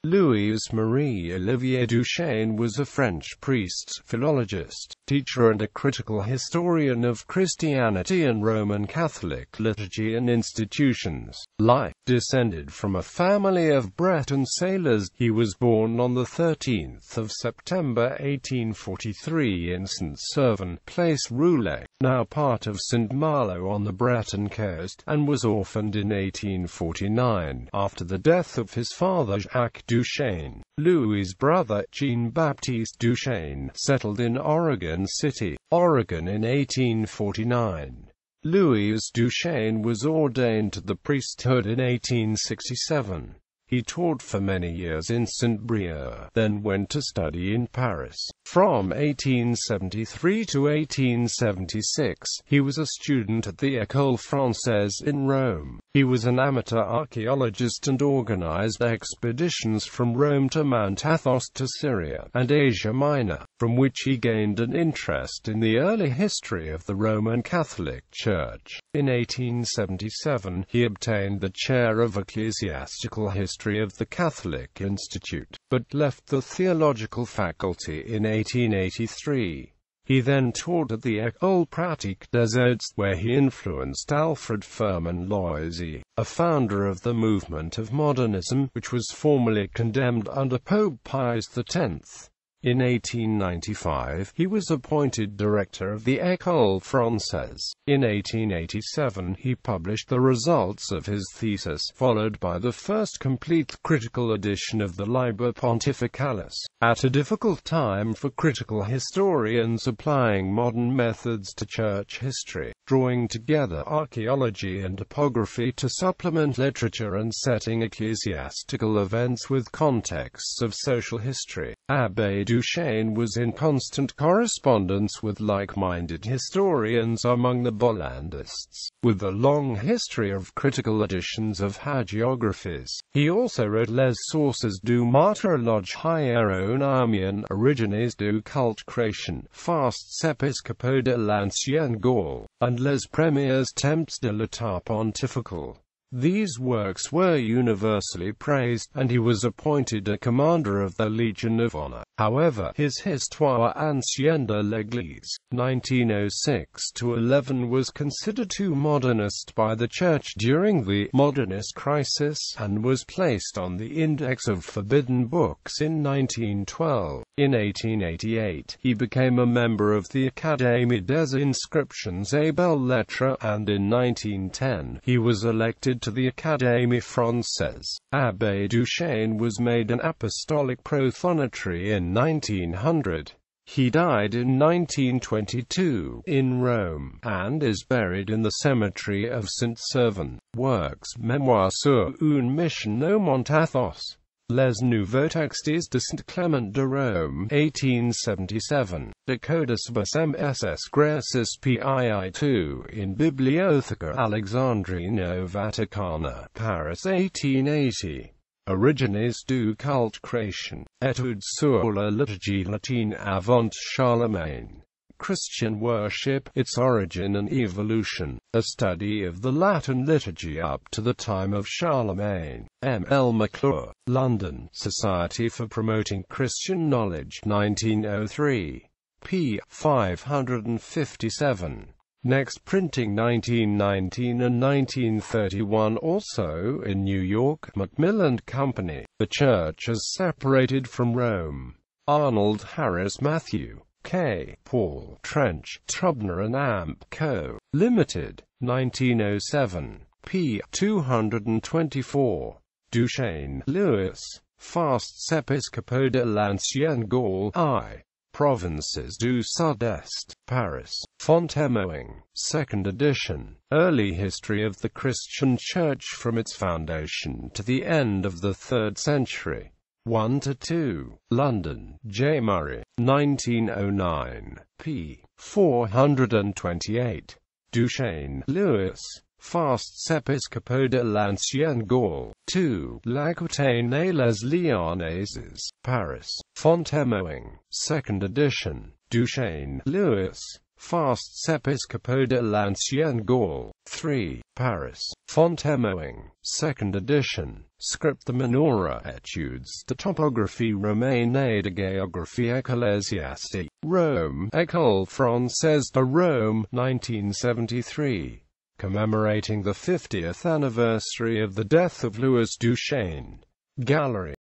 Louise Marie Olivier Duchesne was a French priest, philologist, teacher and a critical historian of Christianity and Roman Catholic liturgy and institutions. Life. Descended from a family of Breton sailors, he was born on 13 September 1843 in Saint-Servan, Place Roulet, now part of Saint-Malo on the Breton coast, and was orphaned in 1849, after the death of his father Jacques Duchesne. Louis' brother, Jean-Baptiste Duchesne, settled in Oregon City, Oregon in 1849. Louis Duchesne was ordained to the priesthood in 1867. He taught for many years in Saint-Brieuc, then went to study in Paris. From 1873 to 1876, he was a student at the École Française in Rome. He was an amateur archaeologist and organized expeditions from Rome to Mount Athos to Syria and Asia Minor, from which he gained an interest in the early history of the Roman Catholic Church. In 1877, he obtained the chair of ecclesiastical history of the Catholic Institute, but left the theological faculty in 1883. He then taught at the École Pratique des Arts, where he influenced Alfred Firmin Loisy, a founder of the movement of modernism, which was formally condemned under Pope Pius X. In 1895, he was appointed director of the École Française. In 1887, he published the results of his thesis, followed by the first complete critical edition of the Liber Pontificalis. At a difficult time for critical historians applying modern methods to church history, drawing together archaeology and topography to supplement literature and setting ecclesiastical events with contexts of social history, Abbé Duchesne was in constant correspondence with like-minded historians among the Bollandists, with a long history of critical editions of hagiographies. He also wrote Les sources du martyrologe hiéronymien, origines du culte chrétien, fasts épiscopaux de l'Ancienne Gaule, and Les premiers temps de l'état pontifical. These works were universally praised, and he was appointed a commander of the Legion of Honor. However, his Histoire ancienne de l'Église, 1906-11, was considered too modernist by the Church during the modernist crisis, and was placed on the Index of Forbidden Books in 1912. In 1888, he became a member of the Académie des Inscriptions et Belles Lettres, and in 1910, he was elected to the Académie Française. Abbé Duchesne was made an apostolic prothonotary in 1900. He died in 1922, in Rome, and is buried in the cemetery of Saint-Servan. Works: Mémoire sur une mission au Mont Athos. Les Nouveaux Textes de Saint-Clément de Rome, 1877. De Codicibus MSS Gracis PII2 in Bibliotheca Alexandrino Vaticana, Paris, 1880. Origines du culte chrétien. Études sur la liturgie latine avant Charlemagne. Christian worship, its origin and evolution. A study of the Latin liturgy up to the time of Charlemagne. M. L. McClure. London, Society for Promoting Christian Knowledge, 1903. p. 557. Next printing 1919 and 1931, also in New York, Macmillan Company. The Church is separated from Rome. Arnold Harris Matthew. K. Paul Trench, Trubner and Amp Co. Limited, 1907. p. 224. Duchesne, Louis. Fasts épiscopaux de l'Ancienne Gaule, I. Provinces du Sud-Est, Paris. Fontemoing, 2nd edition. Early History of the Christian Church from its foundation to the end of the 3rd century. 1-2. London, J. Murray, 1909. p. 428. Duchesne, Louis. Fasts épiscopaux de l'Ancienne Gaule. 2. L'Aquitaine et les Lyonnaises, Paris. Fontemoing, 2nd edition. Duchesne, Louis. Fasts épiscopaux de l'Ancienne Gaule. 3. Paris. Fontemoing, 2nd edition. Script the menorah Études de topographie romaine et de géographie ecclésiastique. Rome, École Française de Rome, 1973. Commemorating the 50th anniversary of the death of Louis Duchesne. Gallery.